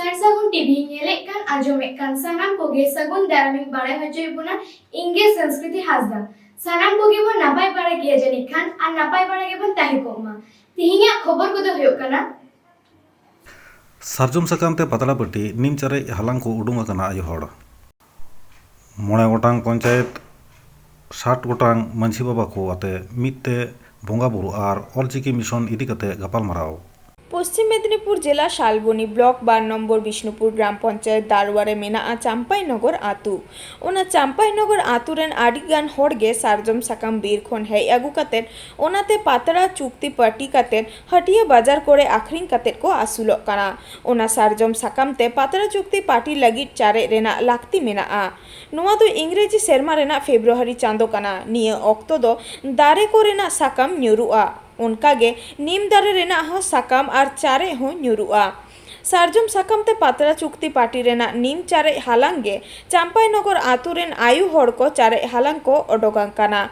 Sarsagun TV nyelek kan ajomek kan sanam koge sagun daraming barai hojoi buna Inge Sanskriti Hasda. Sanam koge bon napai bara giya janik kan ar napai bara ge bon tahi koma. Tihinya khobor kodo huyok kana. सार्जम साकामते पातला पट्टी नीम चारे हालांग को उडुंग आकना आयो हड़ मोणे गोटांग पंचायत 60 गोटांग मांझी बाबा को आते मिदते बोंगा बुरु are ऑलचिकी mission इदी कते गपाल माराव पश्चिम मेदिनीपुर जिला शालबनी ब्लॉक 12 नम्बर विष्णुपुर ग्राम पंचायत दारुवारे मेना चांपाईनगर आतु ओना चांपाईनगर आतु रेन आडिगान होड़गे सार्जम साकाम बीर खन हेय आगु कातेन ओनाते पातरा चुक्ति पार्टी कातेन हटिया बाजार करे आखरिंग कातेन को आसुलोग काना ओना सार्जम साकामते पातरा चुक्ति पार्टी लगी चारे रेना लाक्ति मेना नोआ दो इंग्रेजी सेरमा रेना फेब्रुआरी चांदो काना निया ऑक्टो दो दारे को रेना साकाम न्युरुआ उनकागे नीम दारे रेना हो साकाम आर चारे हो न्युरुआ सार्जम साकाम ते पातरा चुक्ति पार्टी रेना नीम चारे हालांगे चांपाईनगर आतु रेन आयु हड़ को चारे हालांग को ओडोगां काना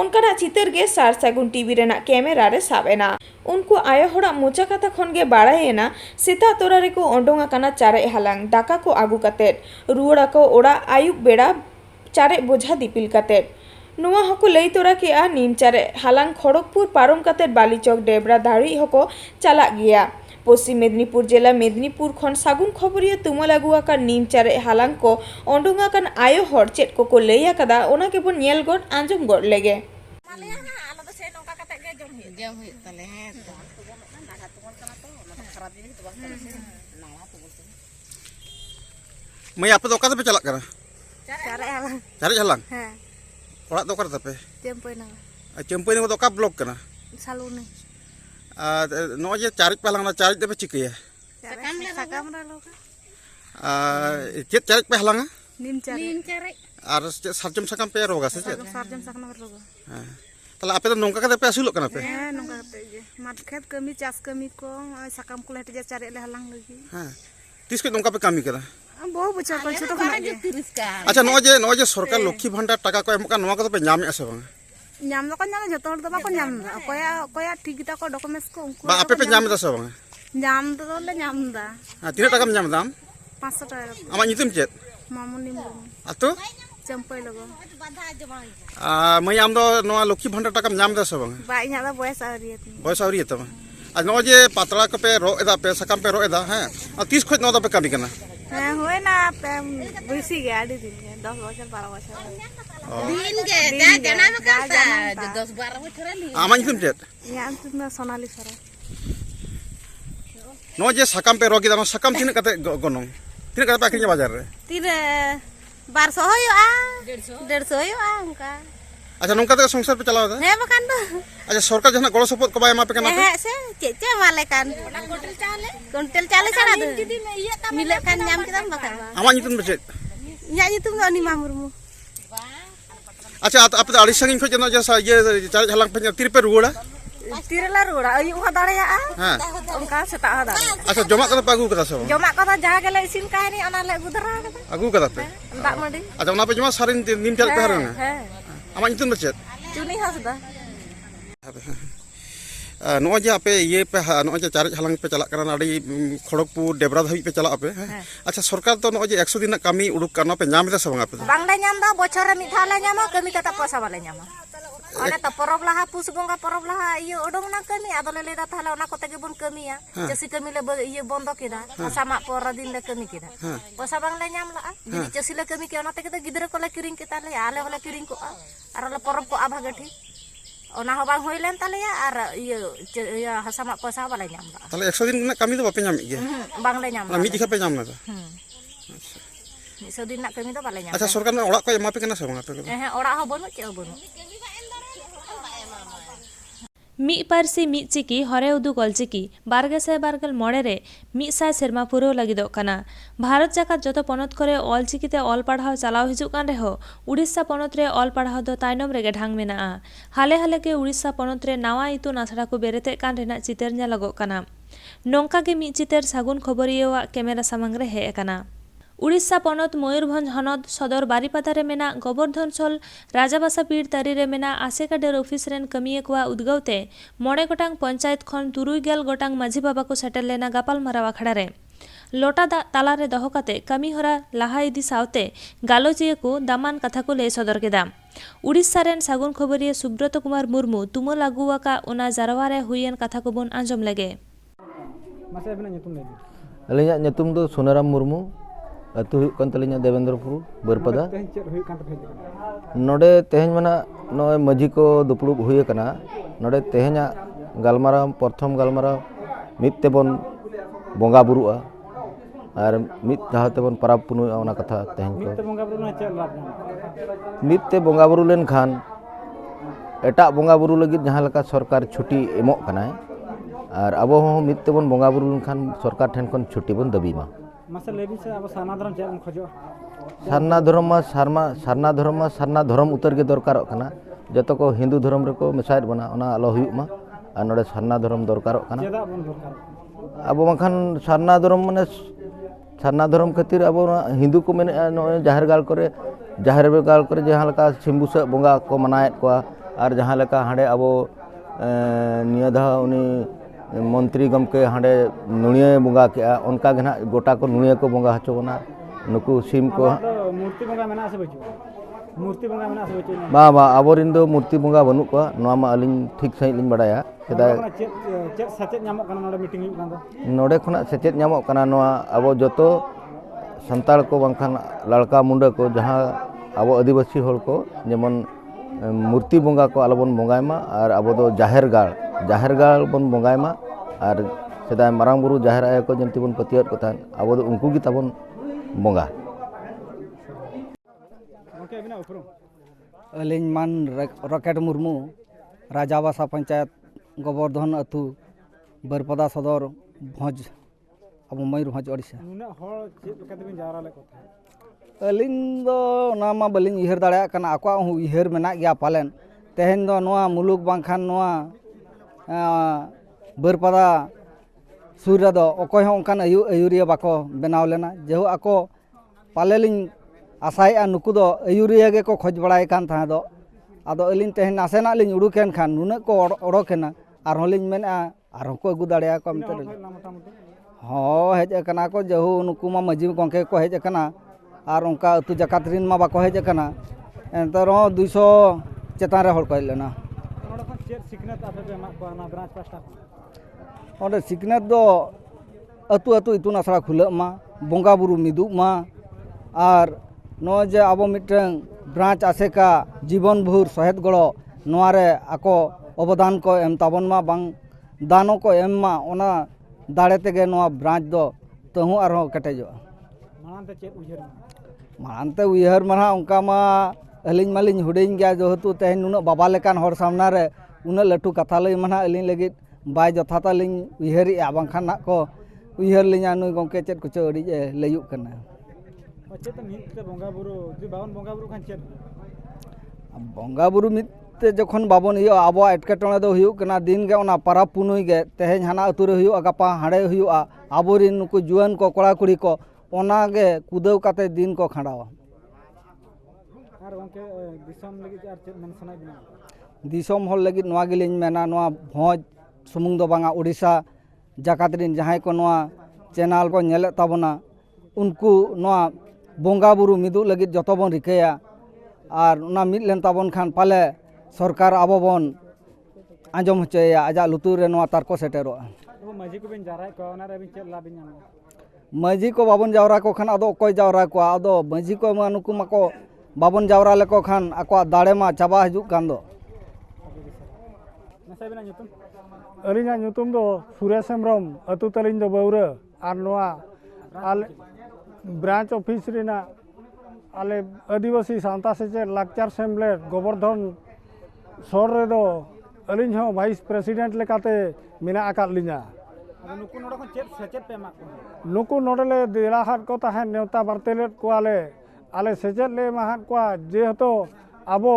उनकाना चितर गे सारसागुन टीवी रेना कैमरा रे साबेना उनको आयो हड़ा मोचा कथा खन गे बाड़ायेना सेता तोरा रे को ओडोंगा काना चारे हालांग दाका को आगु कातेट रुवाड़ा को ओड़ा आयु बेड़ा चारे बोझा दिपिल कातेट नुआ हको लई तोरा के नीम चारे हालांग खड़गपुर पारम कातेट बालीचक डेबरा दाड़ी हको चला गया पश्चिम मेदिनीपुर जिला मेदिनीपुर खन सागुन खबरिया तुमल आगुआका नीम चारे हालांग को ओंडोंगाकान आयो हड़ चेट को लई आकादा ओना के बोन नेल गड आंजम गड लेगे मैं आप तो पे चला करा चारे हालांग orang tu kerja apa? Cempoy ni tu blok kena. Saluni. No aja cari palang na cari tapi cik ya. Sakam dah loka. Cik cari palang Nim cari. Harus sarjam sakam pe roga sih. Sarjam sakam roga. Kalau apa tu nongka kata pe asuluk kena pe? Nongka kata je. Mat khat kami cas kami ko sakam kulah tu je cari le halang lagi. Tis ke nongka pe kami kena? बहुत बच्चा को छोटा खाना जे अच्छा no जे सरकार लक्ष्मी भंडार टाका को एमका नोआ को पे ᱧᱟᱢᱮ ᱟᱥᱮ ᱵᱟᱝ ᱧᱟᱢ ᱫᱚᱠᱚ ᱧᱟᱢᱟ ᱡᱚᱛᱚ ᱦᱚᱲ ᱫᱚ ᱵᱟᱠᱚ ᱧᱟᱢ ᱫᱟ ᱚᱠᱚᱭᱟ ᱴᱷᱤᱠ ᱜᱮᱛᱟ ᱠᱚ ᱰᱚᱠᱩᱢᱮᱱᱴᱥ ᱠᱚ ᱩᱱᱠᱩ ᱵᱟ ᱟᱯᱮ ᱯᱮ ᱧᱟᱢ ᱫᱟ ᱥᱮ ᱵᱟᱝ ᱧᱟᱢ ᱫᱚᱞᱮ ᱧᱟᱢ ᱫᱟ ᱛᱤᱱᱟᱹᱜ ᱴᱟᱠᱟᱢ ᱧᱟᱢ ᱫᱟ 500 ᱴᱟᱠᱟ ᱟᱢᱟᱜ ᱧᱩᱛᱩᱢ ᱪᱮᱫ मामुनी मुर्मू ᱟᱛᱚ चंपई लगो ᱢᱟᱹᱭ ᱟᱢ ᱫᱚ ᱱᱚᱣᱟ ᱞᱚᱠष्मी भंडार टाकाम ᱧᱟᱢ ᱫᱟ ᱥᱮ ᱵᱟᱝ बा इᱧᱟ ᱫᱚ बयस आवरियत बयस आवरियत तमा आज नो जे पातला को पे रो एदा पे सकाम पे रो एदा हैं 30 खज नो दा पे कमी कना हुए ना बेसी गे आडी दिन 10 बछर 12 बछर दिन गे जा जना में का 10 12 बछर ली आमा नितुम चेत या अंतुम सोनाली सरा नो जे सकाम पे रो गे दा सकाम तिन कते गनों तिन कते पाखिnya बाजार रे तीर 1200 होयोआ 150 होयोआ उनका अच्छा नोंका ते संसार पे चलाव दा हे बकान दो अच्छा सरकार जहां गळो सपोर्ट को बाय मा पे कना पे हे से चेचे माले kan कुंटल चाले छाड़ा दो मिले kan nyam kita bakal आमा नितुम चेत nya nyutum do ni mamurmu अच्छा आप तो अड़ी संगिन खज जे ये चार हलांग पे तिर पे रुड़ा tirela ruda ayu ha darea हां onka seta ha dare अच्छा जमा कदा पागु कदा सब joma kota jaha gele isin kahani ona le gudara kata आगु कदा पे dak madi अच्छा ना पे जमा सारिन नीम चार पे हरन he आमा नितुम चेत chuni ha sudah नो जे आपे ये पे नो जे चार हलांग पे चला करना अड़ी खड़गपुर डेबरा धाबी पे चला पे अच्छा सरकार तो नो जे 100 दिन कमी उडुक करना पे नाम दे सब आप bangla nyam da bocor re mithala nyama kami kata posa bale nyama ona ta porob laha pus bonga porob laha iyo odong na kami adole le da thala ona kote ge bon kami ya jesi kami le iyo bondo kida sama por din le kami kida posa bangla nyam la jadi jesi le kami ke ona te kita gidra ko le kiring kita le ale hola kiring ko ar le porob ko abha gati ona ho bang hoilen tale ya ar iyo sama posa bale nyam la ताले 100 दिन कमी तो बापे नाम गे bangla nyam ना मी दिखा पे नाम ना so din nak kami to bale nyam अच्छा सरकार ना ओड़ा को एमा पे कना सब आप ora ho bonu che ho bonu मी पारसी मी चिकी हरे उदु गलचिकी बारगेसाय बारगेल मोड़े रे मी साय सेरमा पुरो लगिदो कना भारत जाकात जतो पनत करे ऑल चिकीते ऑल पढ़ाव चलाव हिजुक कान रेहो उड़ीसा पनत रे ऑल पढ़ाव दो तायनम रेगे ढांग मेना हाले हाले के उड़ीसा पनत रे नावा इतुन आसड़ा को बेरेते कान रेना चितेर ᱧᱮᱞᱚᱜᱚᱜ कना नोंका गे मी चितेर सागुन खबरियावा कैमरा सामांग रे हे कना उड़ीसा पनत मयूरभंज हनद सदर बारीपादा रे मेना गोवर्धन सल राजाबासा पीड़ तारी रे मेना आसेकाडेर ऑफिस रेन कमिये कोआ उद्गावते 9 गोटांग पंचायत खन 3 गोटांग माझी बाबा को सेटल लेना गापाल माराव आखड़ा रे लोटा दाग तालारे दोहो काते कमी हरा लाहा इदी सावते गालोचिया को दामान कथा को लय सदर केदा। उड़ीसा रेन सागुन खबरिया सुब्रत कुमार मुर्मू तुमल आगुवाका ओना जारवारे हुयन कथा को बोन आंजम लगे। अलिया nyutum do Sonaram Murmu atu huyuk kan talinya Devendrapur Barpada node teheny mana noy maji ko dupulub huye kana node tehenya galmara prothom galmara mit tebon bonga burua ar mit dahate bon parab punu ona katha teheny ko mit te bonga buru len khan eta bonga buru lagid jahan leka sarkar chuti emok kana আর আবো মিত তেবন বঙ্গা Bru খান সরকার ঠেন কোন ছুটি বন দাবি মা মাসে লেবি সে আবো Sarna ধরম chain খোজো সারনা ধরম উত্তর গে দরকার কানা যত কো হিন্দু ধরম রে কো মিসাইড বনা ওনা আলো হুয়ুক মা আর নডে সারনা ধরম দরকার কানা চেদা বন দরকার আবো মাখান সারনা ধরম মানে সারনা ধরম খাতির আবো হিন্দু কো মেনে জাহের গাল করে jahan leka simbusa bonga ko manaet ko ar jahan leka hande abo niya da uni मंत्री गमके हाँडे नुनिया बंगा के उनका गना गोटा को नुनिया को बंगा हचोना नुकु सिम को मूर्ति बंगा मेना से बचो मूर्ति बंगा मेना से बचो बा आबोरिन दो मूर्ति बंगा बनू को नोआ मा अलिन ठीक सही लिन बडाया सेदा चेक सचेत ᱧᱟᱢᱚᱜ ᱠᱟᱱᱟ नोडे मीटिंग हुᱭᱩᱜ ᱠᱟᱱᱟ नोडे खना सचेत ᱧᱟᱢᱚᱜ ᱠᱟᱱᱟ नोआ आबो जतो संताल को बंखान लड़का मुंडा को जहां आबो आदिवासी होल को जेमन मूर्ति बंगा को आलोबन बंगायमा और आबो दो जाहेर गाल बन बंगायमा और सेदाय मारांग बुरु जाहेर आय को जंती बन पतियत को थान आबो दो उनको गी ताबन बंगा ओके बिना उपरो अलिन मान रॉकेट मुर्मू राजाबासा पंचायत गोवर्धन अतु बरपदा सदर भोज अब मयूरभंज ओडिशा नुना हर चेत कते बिन जावरा ले कथा अलिन दो ना मा बलिन इहर दाड़ा कना आक्वा हु इहर मेना गया पालन तेहन दो नोआ मुलुक बांखान नोआ बरपदा सूर्य दो अकोय हो उनकान अयुरिया बाको बनाव लेना जेहु आको पालेलिन आसाय नुकु दो अयुरिया गे को खोज बड़ाय कान था दो आदो अलिन तेहन नासेना लिन उडुकेन खान नुना को ओडोकेना आर होलिन मेना आर को अगु दाड़ा को मते हो हेज कना को जेहु नुकु मा मजी गंके को हेज कना और उनका अतु जकात रिन मा बाको हेज कना एंतर 200 चेतान रे हर को लेना नोडे खन चेत सिकनेत आपे पे मा को ना ब्रांच पास्टा और सिकनेत दो अतु अतु इतुन आसरा खुला मा बंगा बुरु मिदु मा और नो जे आबो मिटन ब्रांच आसेका जीवन भर सहेद गड़ो नोआरे आको अवदान को एम ताबन मा बांग दानो को एम मा ओना दाड़े तेगे नोआ ब्रांच दो तहु आरो कटेजो मानते चेत उयहर मानते उयहर मना उनका मा अलिन मालिन हुडिन गया जो हेतु तेहन नुना बाबा लेकान हर सामना रे उना लटू कथा लई मना अलिन लगित बाय जथाता लिन उयहरी आबांखान ना को उयहर लिना नुई गंके चेत कुछ अड़ी लयुक कना चेत मित बंगा बुरु जि बावन बंगा बुरु खान चेत बंगा बुरु मित जखन बाबन हियो आबो एटकेटणे दो हुयुक कना दिन गे ओना पारा पुनुई गे तेहेन हाना अतु रे हुयुआ गापा हाड़े हुयुआ आबोरिन नुकु जुआन को कोड़ा कुड़ी को ओना गे कुदेव काते दिन को खंडावा आर गंके दिसम लगी आर चेत मन सनाय बिना दिसम हल लगी नोआ गिलिन मेना नोआ भोज सुमुंग दो बांगा उड़ीसा जाकात रिन जहां को नोआ चैनल को नेले ताबना उनको नोआ बंगा बुरु मिदु लगी जतो बन रिकेया और ना मिद लेन ताबन खान पाले सरकार आबो बन आंजम होचेया आजा लुतुर रे नोआ तारको सेटेरो मजी को बिन जाराय को ओना रे बिन चेत लाबिन जाम मजी को बाबन जावरा को खान आदो कोय जावरा को आदो मजी को मानुकु माको बाबन जावरा लेको खान आको दाड़े मा चाबा हजु कान दो नसाय बिना nyutum अलिना nyutum दो सुरेश हेम्ब्रम अतु तलिन दो बौरा आर नोआ आले ब्रांच ऑफिस रिना आले आदिवासी सांता सेचे लाक्चर सेम्बलेट गोवर्धन सर रे दो अलिन हो वाइस प्रेसिडेंट लेकाते मिना आकात लिना नुकु नोडे खन चेत सचेत पे मा नुकु नोडले दिलाहाट को ताहे नेवता बार्तेलेट को आले सेचेत ले माहात को जेहतो आबो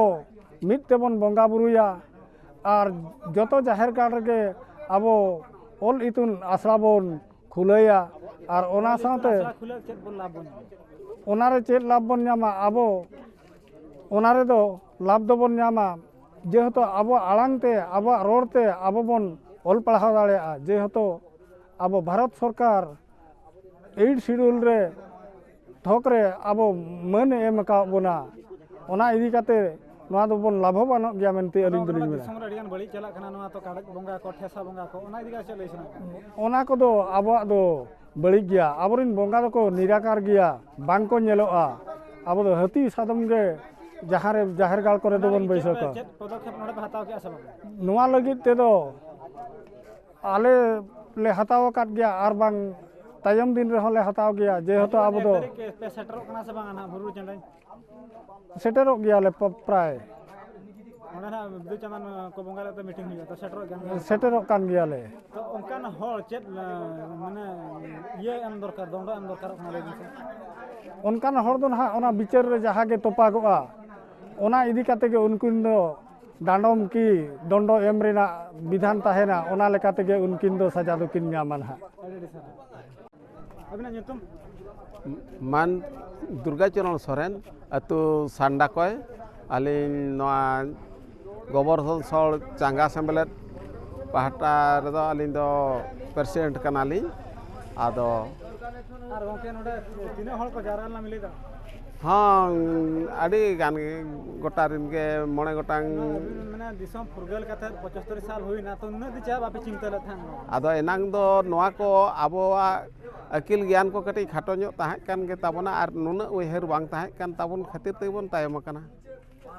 मित तेबन बंगा बुरुया और जतो जाहेर गाड़ रे आबो ओल इतुन आसरा बन खुलैया और ओना साथे खुले चेत बन लाभ बन ओनारे चेत लाभ बन ᱧᱟᱢᱟ आबो ओनारे दो लाभ दो बन ᱧᱟᱢᱟ जेहतो आबो आड़ांगते आबो रोडते आबो बन ओल पढ़ाव दाड़ेया जेहतो आबो भारत सरकार 8 শিডিউল রে ঠকরে আবো মান এম আকাদ বনা ওনা ইদি কাতে নোয়া দো বন লাভবান গিয়া মেনতে আলিন দলিন মেনা ᱫᱤᱥᱚᱢ ᱨᱮ ᱟᱹᱰᱤᱜᱟᱱ ᱵᱟᱹᱲᱤᱡ ᱪᱟᱞᱟᱜ ᱠᱟᱱᱟ ᱱᱚᱣᱟ ᱛᱚ ᱠᱟᱰᱮᱡ ᱵᱚᱸᱜᱟ ᱠᱚ ᱴᱷᱮᱥᱟ ᱵᱚᱸᱜᱟ ᱠᱚ ᱚᱱᱟ ᱤᱫᱤ ᱠᱟᱛᱮ ᱪᱮᱫ ᱞᱟᱹᱭ ᱥᱟᱱᱟᱭᱮᱫ ᱵᱤᱱᱟ? ᱚᱱᱟ ᱠᱚᱫᱚ ᱟᱵᱚᱣᱟᱜ ᱫᱚ ᱵᱟᱹᱲᱤᱡ ᱜᱮᱭᱟ ᱟᱵᱚᱨᱮᱱ ᱵᱚᱸᱜᱟ ᱫᱚᱠᱚ ᱱᱤᱨᱟᱠᱟᱨ ᱜᱮᱭᱟ ᱵᱟᱝ ᱠᱚ ᱧᱮᱞᱚᱜᱼᱟ ᱟᱵᱚ ᱫᱚ ᱦᱟᱹᱛᱤ ᱥᱟᱫᱚᱢ ᱜᱮ ᱡᱟᱦᱟᱸ ᱨᱮ ᱡᱟᱦᱮᱨ ᱜᱟᱲ ᱠᱚᱨᱮ ᱫᱚᱵᱚᱱ ᱵᱟᱹᱭᱥᱟᱹᱣ ᱠᱚᱣᱟ ᱪᱮᱫ ᱯᱚᱫᱚᱠᱷᱮᱯ ᱱᱚᱰᱮ ᱯᱮ ᱦᱟᱛᱟᱣ ᱠᱮᱜᱼᱟ ᱥᱮ ᱵᱟᱝ? ᱱᱚᱣᱟ ᱞᱟᱹᱜᱤᱫ ᱛᱮᱫᱚ ᱟᱞᱮ ᱞᱮ ᱦᱟᱛᱟᱣ ᱟᱠᱟᱫ ᱜᱮᱭᱟ ᱟᱨ ᱵᱟᱝ ᱛᱟᱭᱚᱢ ᱫᱤᱱ ᱨᱮᱦᱚᱸ ᱞᱮ ᱦᱟᱛᱟᱣ ᱜᱮᱭᱟ ᱡᱮᱦᱮᱛु ᱟᱵᱚ ᱫᱚ ᱯᱮ ᱥᱮᱴᱮᱨᱚᱜ ᱠᱟᱱᱟ ᱥᱮ ᱵᱟᱝ ᱱᱟᱦᱟᱜ ᱵᱩᱨᱩ ᱪᱟᱸᱫᱟᱭ? ᱥᱮᱴᱮᱨᱚᱜ ᱜᱮᱭᱟᱞᱮ ᱯᱨᱟᱭ ᱚᱸᱰᱮ ᱱᱟᱦᱟᱜ ᱵᱤᱫᱩ ᱪᱟᱸᱫᱟᱱ ᱠᱚ ᱵᱚᱸᱜᱟ ᱞᱮᱫ ᱢᱤᱴᱤᱝ ᱦᱩᱭᱩᱜᱼᱟ ᱛᱚ ᱥᱮᱴᱮᱨᱚᱜ ᱠᱟᱱ ᱜᱮᱭᱟ? ᱥᱮᱴᱮᱨᱚᱜ ᱠᱟᱱ ᱜᱮᱭᱟᱞᱮ ᱛᱚ ᱚᱱᱠᱟᱱ ᱦᱚᱲ ᱪᱮᱫ ᱢᱟᱱᱮ ᱤᱭᱟᱹ ᱮᱢ ᱫᱚᱨᱠᱟর ᱫᱚᱱᱰᱚ ᱮᱢ ᱫᱚᱨᱠᱟᱨᱚᱜ ᱠᱟᱱᱟ ᱞᱟᱹᱭ ᱵᱤᱱ ᱥᱮ? ᱚᱱᱠᱟᱱ ᱦᱚᱲ ᱫᱚ ᱱᱟᱦᱟᱜ ᱚᱱᱟ ᱵᱤᱪᱟᱹᱨ ᱨᱮ ᱡᱟᱦᱟᱸ ᱜᱮ ᱛᱚᱯᱟᱜᱚᱜᱼᱟ ᱚᱱᱟ ᱤᱫᱤ ᱠᱟᱛᱮ ᱜᱮ ᱩᱱᱠᱤᱱ ᱫᱚ ᱰᱟᱸᱰᱚᱢ ᱠᱤ ᱫᱚᱱᱰᱚ ᱮᱢ ᱨᱮᱱᱟᱜ ᱵᱤᱫᱷᱟᱱ ᱛᱟᱦᱮᱱᱟ ᱚᱱᱟ ᱞᱮᱠᱟ ᱛᱮᱜᱮ ᱩᱱᱠᱤᱱ ᱫᱚ ᱥᱟᱡᱟ ᱫᱚᱠᱤᱱ ᱧᱟᱢᱟ ᱱᱟᱦᱟᱜ ᱟᱹᱵᱤᱱᱟᱜ ᱧᱩᱛᱩᱢ? मान दुर्गाचरण सोरेन अतु सांडाकय आलिन नवा गोवर्धन सर चांगा सेम्बलेट पाहटा रेदो आलिन दो प्रेसिडेंट कनालिन आदो ᱟᱨ ᱜᱚᱝᱠᱮ ᱱᱚᱰᱮ ᱛᱤᱱᱟᱹᱜ ᱦᱚᱲ ᱠᱚ ᱡᱟᱣᱨᱟ ᱞᱮᱱᱟ ᱢᱤᱞᱮᱫᱟ? हाँ आड़ी गान गोटा रिन के मोणे गोटांग माने दिसम फुरगल कथा 75 साल हुई ना तो नुना दि चा बापे चिंता ल थान आदो एनांग दो नोआ को आबोआ अकिल ज्ञान को कटी खाटो ᱧᱚᱜ ताहे कान के ताबोना आर नुना उयहर बांग ताहे कान ताबोन खातिर तेबोन तायम कना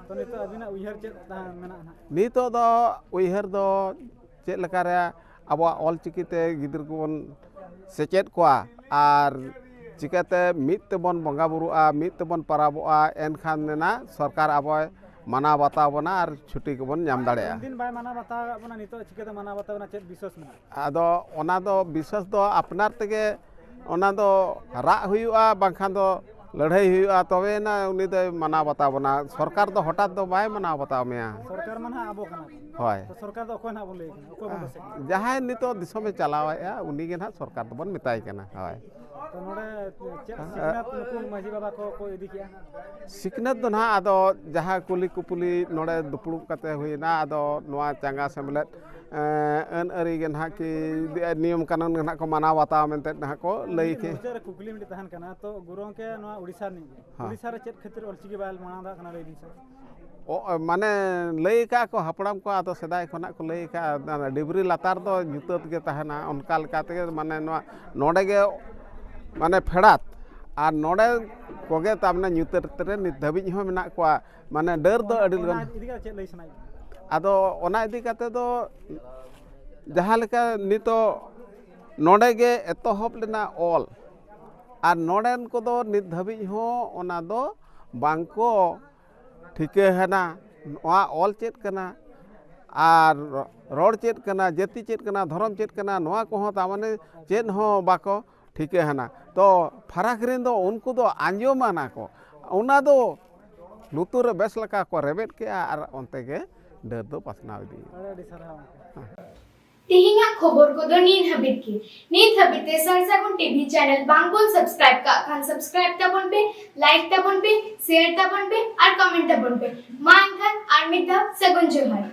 तो नितो अबिना उयहर चेत मेना ना नितो दो उयहर दो चेत लकारे आबोआ ऑल चिकिते गिदर कोन सेचेत कोआ आर चिकाते मित तेबोन बंगा बुरुआ मित तेबोन पराबोआ एनखान नेना सरकार आबोय माना बताबोना आर छुट्टी कोबोन नाम दाड़ेया दिन बाय माना बताबोना नितो चिकाते माना बताबोना चेत विश्वास मेना आदो ओना दो विश्वास दो अपनार तेगे ओना दो राग हुयुआ बांखान दो लड़ाई हुयुआ तबे ना उनी दो माना बताबोना सरकार दो हठात दो बाय माना बतावमेया सरकार माना आबो कना होय तो सरकार दो कोय ना बोन लई कना कोय बोन से जहां नितो दिसोमे चलावाया उनी गे ना सरकार दो बन मिताय कना होय तो नोडे चेत सिकनात नुकु माजी बाबा को इदी किया सिकनात दो ना आदो जहां कुली कुपुली नोडे दुपुड़ुब कते हुइना आदो नोआ चांगा सेमलेट अन अरी गे ना कि नियम कानून ना को माना बताव मेनते ना को लई के चेर कुकली मिटी तहन कना तो गुरुओं के नोआ उड़ीसा नि उड़ीसा रे चेत खातिर ऑलचिकी बायल माना कना लई दिन से ओ माने लई का को हपड़ाम को आदो सदाय खना को लई का डिबरी लातार दो जुतत के तहना उनका लकाते माने नोडे गे माने फेड़ात और नोडे कोगे तामने न्यूतरे नित धाबिज हो मेना को माने डर दो अडिल गन इदी का चेत लई सनाई आदो ओना इदी काते दो जहां लेका नितो नोडे गे एतोहब लेना ऑल और नोडेन को दो नित धाबिज हो ओना दो बांको ठीके हैना वा ऑल चेत कना और रोड चेत कना जाति चेत कना धर्म चेत कना नोआ को हो तामाने चेत हो बाको ठीके हैना तो फराक रिन दो उनको दो आंजोमाना को उना दो लुतुर बेस लका को रेबेट के और ओनते के डर दो पासनाव दी तिहिंगा खबर को दो नीन हबिते सरसागुन टीवी चैनल बांगबोल सब्सक्राइब का खान सब्सक्राइब ताबन पे लाइक ताबन पे शेयर ताबन पे और कमेंट ताबन पे मा इनखान आर मिदा सगुन जोहार।